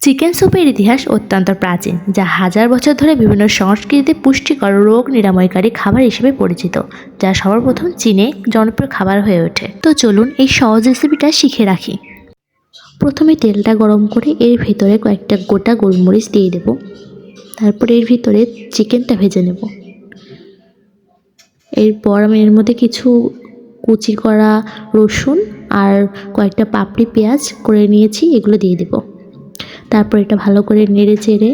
Chicken স্যুপের ইতিহাস অত্যন্ত প্রাচীন, যা হাজার বছর ধরে বিভিন্ন সংস্কৃতিতে পুষ্টিকর রোগ নিরাময়কারী খাবার হিসেবে পরিচিত, যা সর্বপ্রথম চীনে জনপ্রিয় খাবার হয়ে ওঠে। তো চলুন এই সহজ রেসিপিটা শিখে রাখি। প্রথমে তেলটা গরম করে এর ভিতরে কয়েকটা গোটা গোলমরিচ দিয়ে দেব। তারপর এর ভিতরে চিকেনটা ভেজে নেব। এরপর আমি এর মধ্যে কিছু কুচি করা রসুন আর কয়েকটা পাপড়ি পেঁয়াজ করে নিয়েছি, এগুলো দিয়ে দেব। তারপর এটা ভালো করে নেড়ে চেড়ে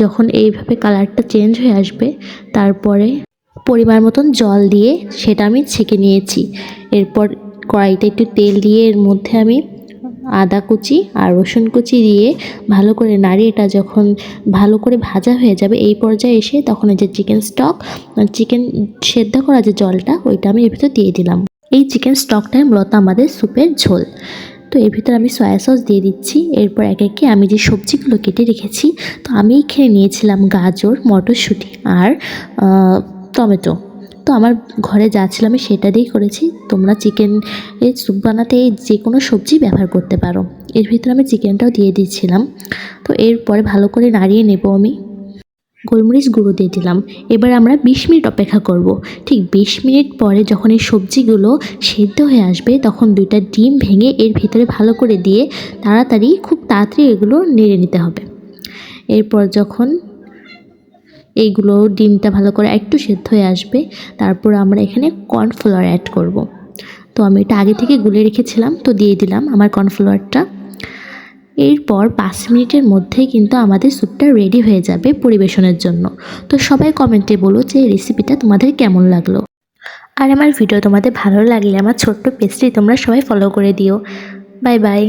যখন এইভাবে কালারটা চেঞ্জ হয়ে আসবে, তারপরে পরিমাণ মতন জল দিয়ে সেটা আমি ছেঁকে নিয়েছি। এরপর কড়াইতে একটু তেল দিয়ে এর মধ্যে আমি আদা কুচি আর রসুন কুচি দিয়ে ভালো করে নাড়িয়ে এটা যখন ভালো করে ভাজা হয়ে যাবে, এই পর্যায়ে এসে তখন এই যে চিকেন স্টক, চিকেন সেদ্ধ করা যে জলটা, ওইটা আমি এর ভিতর দিয়ে দিলাম। এই চিকেন স্টকটাই মূলত আমাদের স্যুপের ঝোল। তো এর ভিতরে আমি সয়া সস দিয়ে দিচ্ছি। এরপর একে একে আমি যে সবজিগুলো কেটে রেখেছি, তো আমি এখানে নিয়েছিলাম গাজর, মটরশুঁটি আর টমেটো। তো আমার ঘরে যা ছিল আমি সেটা দিয়েই করেছি। তোমরা চিকেন এর স্যুপ বানাতে যে কোনো সবজি ব্যবহার করতে পারো। এর ভিতরে আমি চিকেনটাও দিয়ে দিয়েছিলাম। তো এরপরে ভালো করে নাড়িয়ে নেব। আমি গোলমরিচ গুঁড়ো দিয়ে দিলাম। এবার আমরা 20 মিনিট অপেক্ষা করব। ঠিক 20 মিনিট পরে যখন এই সবজিগুলো সেদ্ধ হয়ে আসবে, তখন 2টা ডিম ভেঙে এর ভিতরে ভালো করে দিয়ে খুব তাড়াতাড়ি এগুলো নেড়ে নিতে হবে। এরপর যখন এইগুলো ডিমটা ভালো করে একটু সেদ্ধ হয়ে আসবে, তারপর আমরা এখানে কর্নফ্লাওয়ার অ্যাড করব। তো আমি এটা আগে থেকে গুলে রেখেছিলাম, তো দিয়ে দিলাম আমার কর্নফ্লাওয়ারটা। এরপর 5 মিনিটের মধ্যেই কিন্তু আমাদের স্যুপটা রেডি হয়ে যাবে পরিবেশনের জন্য। তো সবাই কমেন্টে বলো যে এই রেসিপিটা তোমাদের কেমন লাগলো। আর আমার ভিডিও তোমাদের ভালো লাগলে আমার ছোট্ট পেজটি তোমরা সবাই ফলো করে দিও। Bye bye.